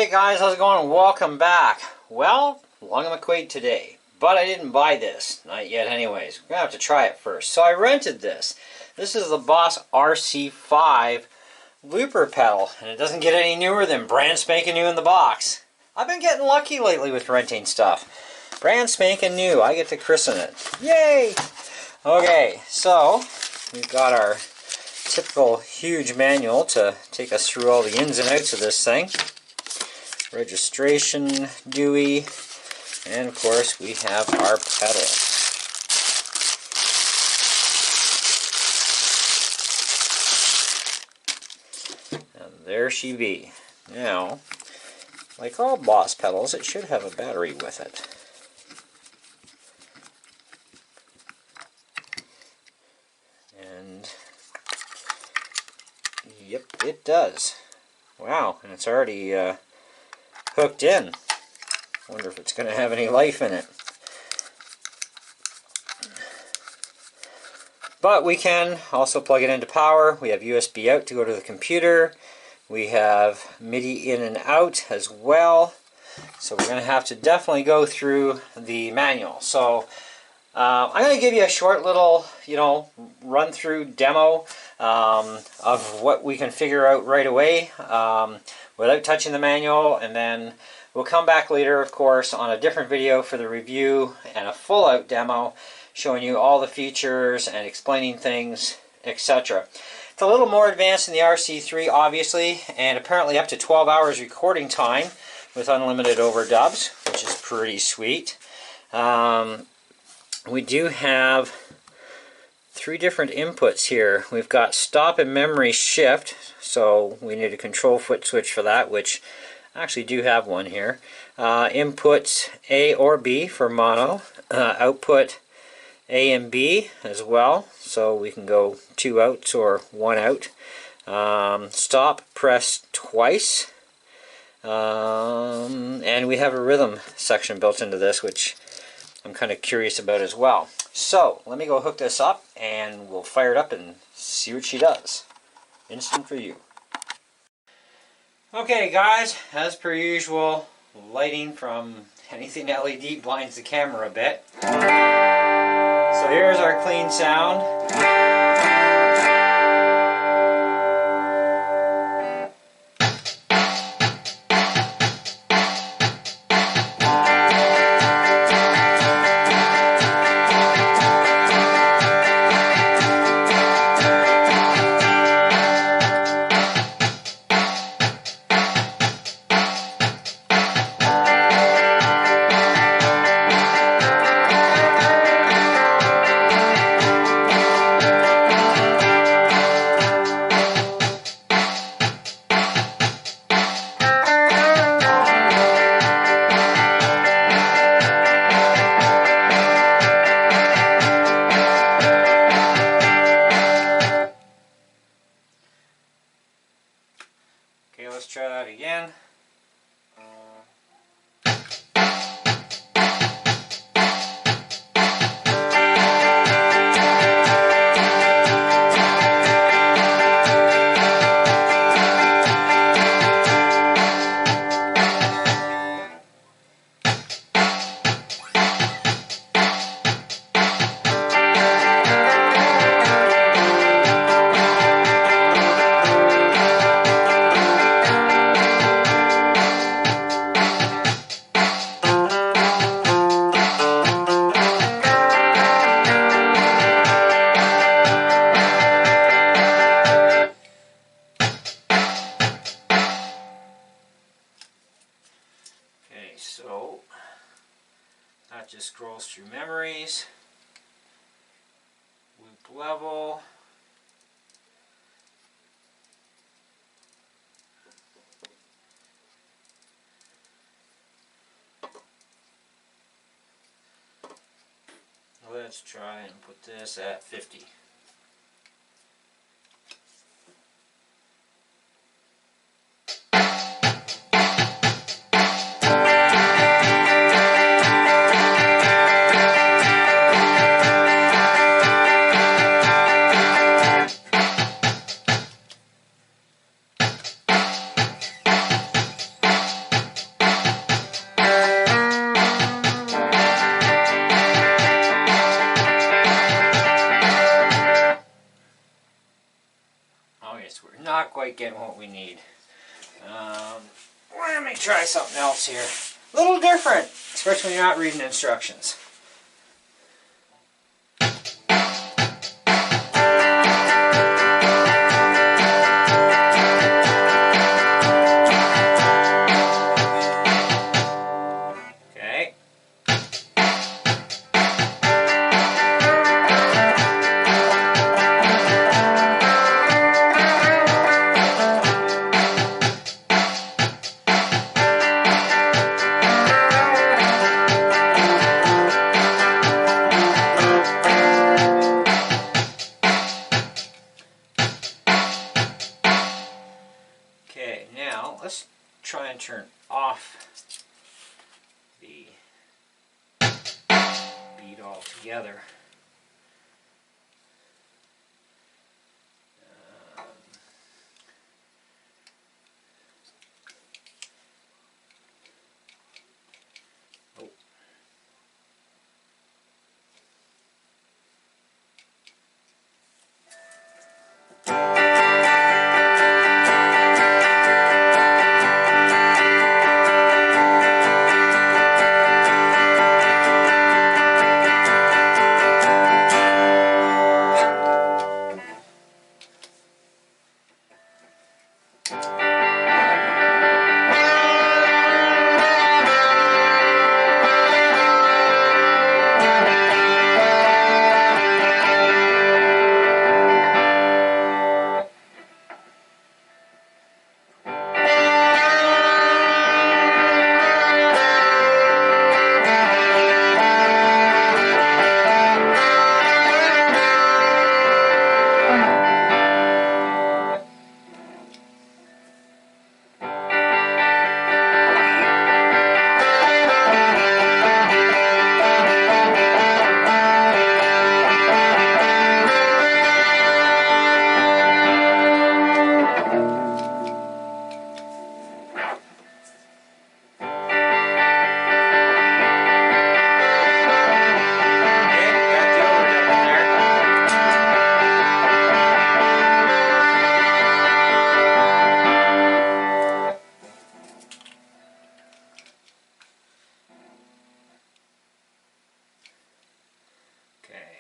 Hey guys, how's it going? Welcome back. Well, Long McQuaid today, but I didn't buy this. Not yet anyways. We're going to have to try it first. So I rented this. This is the Boss RC-5 looper pedal, and it doesn't get any newer than brand spanking new in the box. I've been getting lucky lately with renting stuff. Brand spanking new. I get to christen it. Yay! Okay, so we've got our typical huge manual to take us through all the ins and outs of this thing. Registration, Dewey, and of course we have our pedal. And there she be. Now, like all Boss pedals, it should have a battery with it. And yep, it does. Wow, and it's already hooked in. Wonder if it's going to have any life in it. But we can also plug it into power. We have USB out to go to the computer. We have MIDI in and out as well. So we're going to have to definitely go through the manual. So I'm going to give you a short little, run through demo of what we can figure out right away without touching the manual, and then we'll come back later, of course, on a different video for the review and a full out demo showing you all the features and explaining things, etc. It's a little more advanced than the RC-3, obviously, and apparently up to 12 hours recording time with unlimited overdubs, which is pretty sweet. We do have 3 different inputs here. We've got stop and memory shift, so we need a control foot switch for that, which I actually do have one here. Inputs A or B for mono, output A and B as well, so we can go 2 outs or 1 out. Stop, press twice, and we have a rhythm section built into this, which I'm kind of curious about as well. So let me go hook this up and we'll fire it up and see what she does. Instant for you. Okay guys, as per usual, lighting from anything LED blinds the camera a bit. So here's our clean sound. Okay, let's try that again. So that just scrolls through memories, loop level, let's try and put this at 50. quite getting what we need. Let me try something else here. A little different, especially when you're not reading instructions. Okay. Okay, now let's try and turn off the bead altogether. Oh.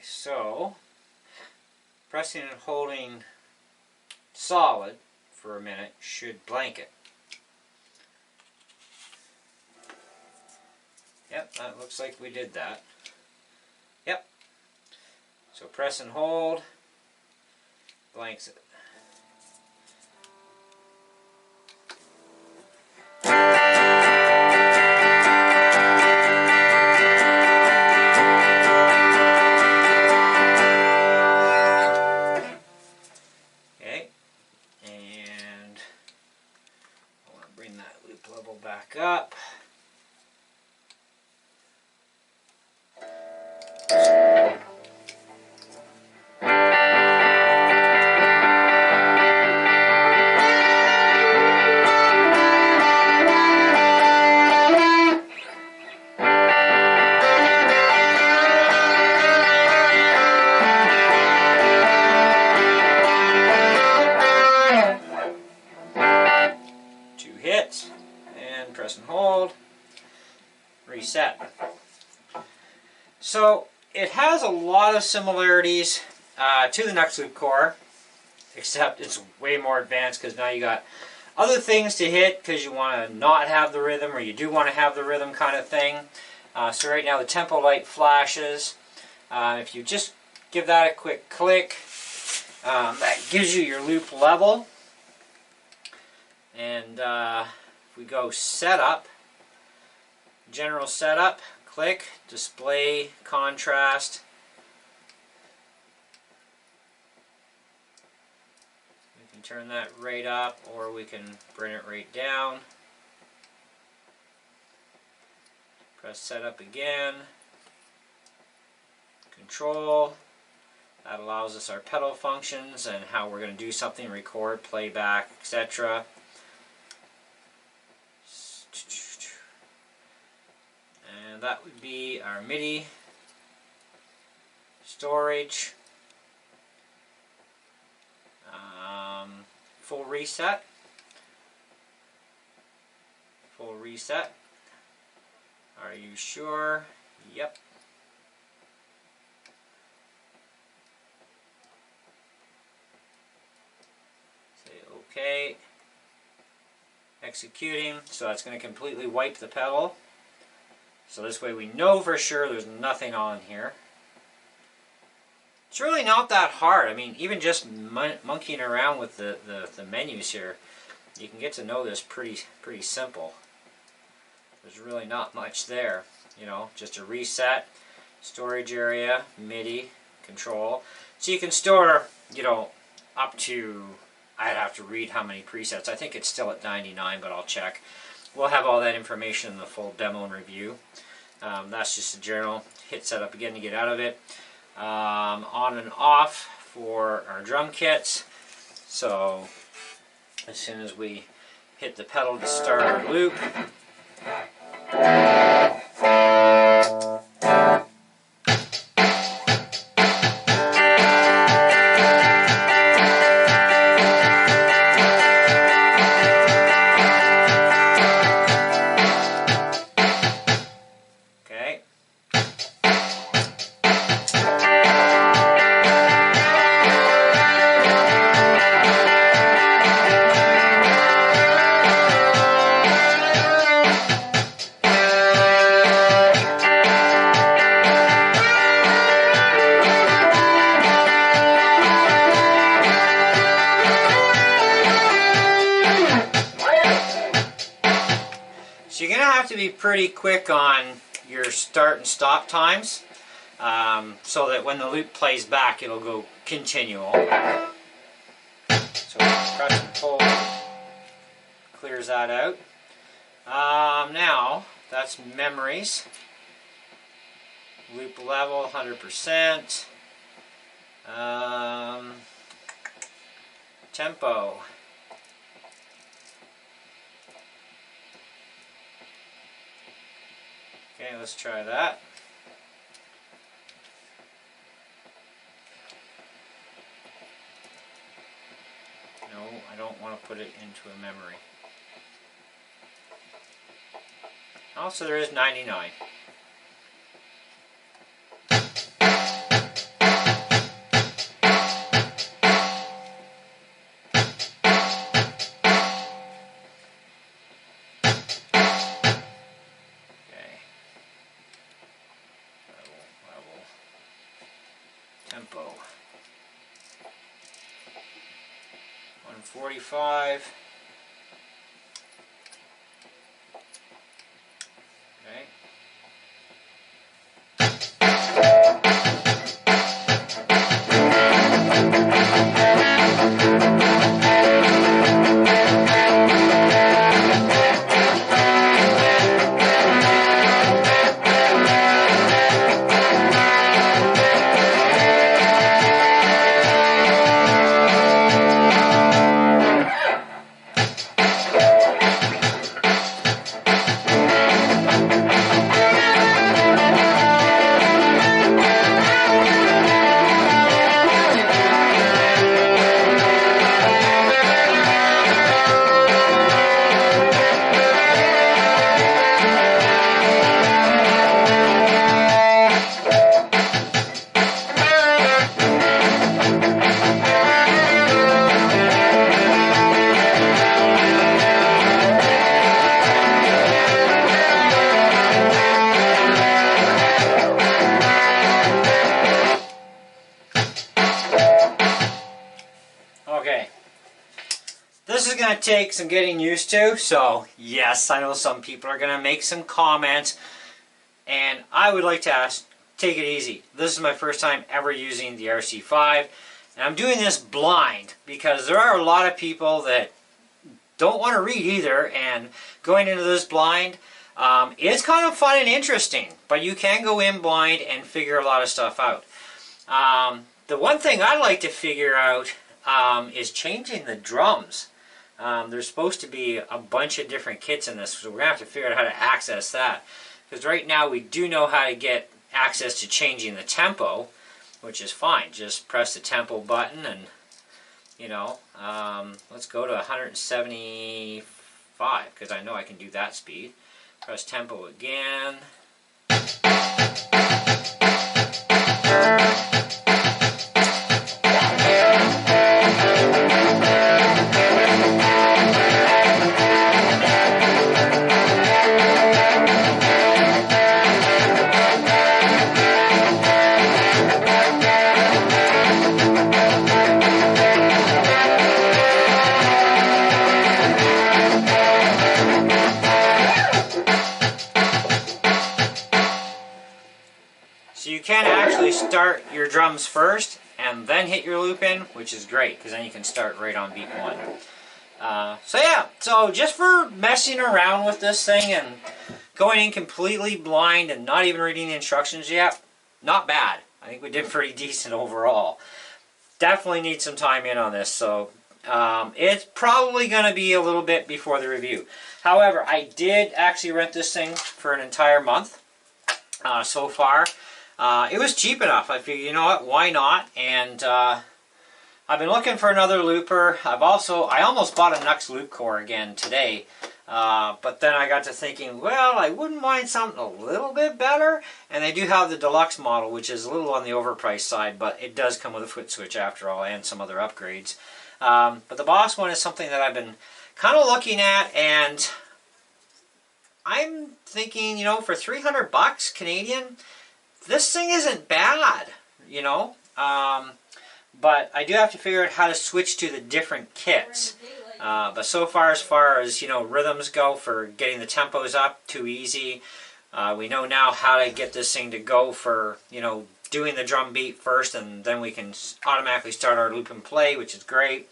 So, pressing and holding solid for a minute should blank it. Yep, that looks like we did that. Yep. So press and hold, blanks it. Back up. Two hits, and press and hold, reset. So it has a lot of similarities to the Nux Loop core, except it's way more advanced because now you got other things to hit because you want to not have the rhythm or you do want to have the rhythm kind of thing. So right now the tempo light flashes. If you just give that a quick click, that gives you your loop level. And if we go setup, general setup, click, display, contrast. We can turn that right up or we can bring it right down. Press setup again. Control. That allows us our pedal functions and how we're going to do something, record, playback, etc. And that would be our MIDI storage, full reset. Full reset. Are you sure? Yep. Say OK. Executing. So that's going to completely wipe the pedal. So this way we know for sure there's nothing on here. It's really not that hard. I mean, even just monkeying around with the menus here, you can get to know this pretty simple. There's really not much there. You know, just a reset, storage area, MIDI, control. So you can store, you know, up to, I'd have to read how many presets. I think it's still at 99, but I'll check. We'll have all that information in the full demo and review. That's just a general. Hit setup again to get out of it. On and off for our drum kits. So as soon as we hit the pedal to start our loop, so you're going to have to be pretty quick on your start and stop times, so that when the loop plays back it'll go continual. So press and hold, clears that out. Now that's memories. Loop level 100%. Tempo. Okay, let's try that. No, I don't want to put it into a memory. Also, there is 99. Tempo 145. Okay. This is going to take some getting used to, so yes, I know some people are going to make some comments, and I would like to ask, take it easy. This is my first time ever using the RC-5, and I'm doing this blind because there are a lot of people that don't want to read either, and going into this blind is kind of fun and interesting, but you can go in blind and figure a lot of stuff out. The one thing I'd like to figure out is changing the drums. There's supposed to be a bunch of different kits in this, so we're going to have to figure out how to access that. Because right now we do know how to get access to changing the tempo, which is fine. Just press the tempo button and you know. Let's go to 175 because I know I can do that speed. Press tempo again. So you can actually start your drums first and then hit your loop in, which is great because then you can start right on beat one. So yeah, so just for messing around with this thing and going in completely blind and not even reading the instructions yet, not bad. I think we did pretty decent overall. Definitely need some time in on this, so it's probably going to be a little bit before the review. However, I did actually rent this thing for an entire month so far. It was cheap enough. I figured, you know what, why not? And I've been looking for another looper. I almost bought a Nux loop core again today. But then I got to thinking, well, I wouldn't mind something a little bit better. And they do have the deluxe model, which is a little on the overpriced side, but it does come with a foot switch after all and some other upgrades. But the Boss one is something that I've been kind of looking at, and I'm thinking, you know, for 300 bucks Canadian, this thing isn't bad, you know. But I do have to figure out how to switch to the different kits. But so far as you know, rhythms go for getting the tempos up, too easy. We know now how to get this thing to go for, you know, doing the drum beat first, and then we can automatically start our loop and play, which is great.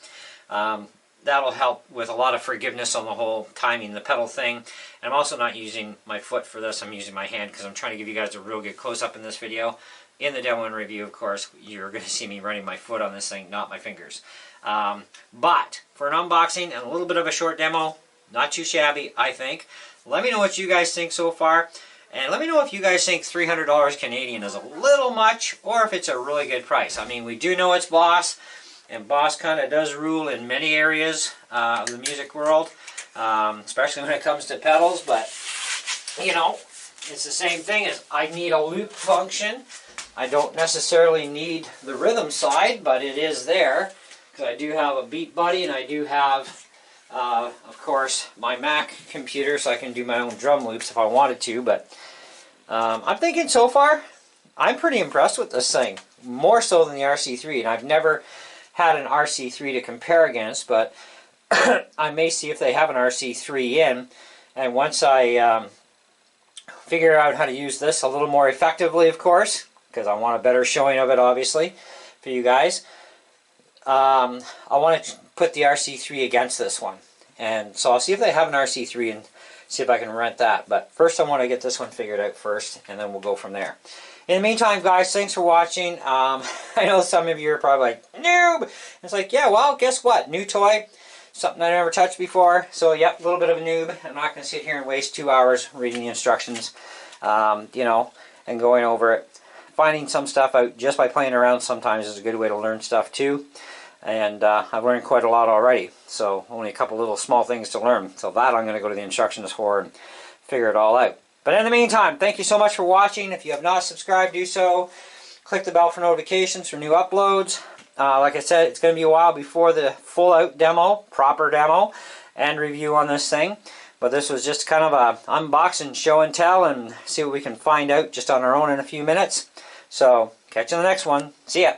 That'll help with a lot of forgiveness on the whole timing the pedal thing. And I'm also not using my foot for this. I'm using my hand because I'm trying to give you guys a real good close-up in this video. In the demo and review, of course, you're going to see me running my foot on this thing, not my fingers. But for an unboxing and a little bit of a short demo, not too shabby, I think. Let me know what you guys think so far. And let me know if you guys think $300 Canadian is a little much or if it's a really good price. I mean, we do know it's Boss, and Boss kind of does rule in many areas of the music world, especially when it comes to pedals. But, you know, it's the same thing as I need a loop function. I don't necessarily need the rhythm side, but it is there because I do have a Beat Buddy, and I do have, of course, my Mac computer, so I can do my own drum loops if I wanted to. But I'm thinking so far, I'm pretty impressed with this thing, more so than the RC-3, and I've never had an RC-3 to compare against, but I may see if they have an RC-3 in, and once I figure out how to use this a little more effectively, of course, because I want a better showing of it, obviously, for you guys. I want to put the RC-3 against this one. And so I'll see if they have an RC-3 and see if I can rent that. But first I want to get this one figured out first, and then we'll go from there. In the meantime, guys, thanks for watching. I know some of you are probably like, noob! It's like, yeah, well, guess what? New toy. Something I never touched before. So, yep, a little bit of a noob. I'm not going to sit here and waste 2 hours reading the instructions, you know, and going over it. Finding some stuff out just by playing around sometimes is a good way to learn stuff too. And I've learned quite a lot already. So only a couple little small things to learn. So that I'm going to go to the instructions for and figure it all out. But in the meantime, thank you so much for watching. If you have not subscribed, do so. Click the bell for notifications for new uploads. Like I said, it's going to be a while before the full out demo, proper demo, and review on this thing. But this was just kind of a unboxing show and tell and see what we can find out just on our own in a few minutes. So, catch you in the next one. See ya.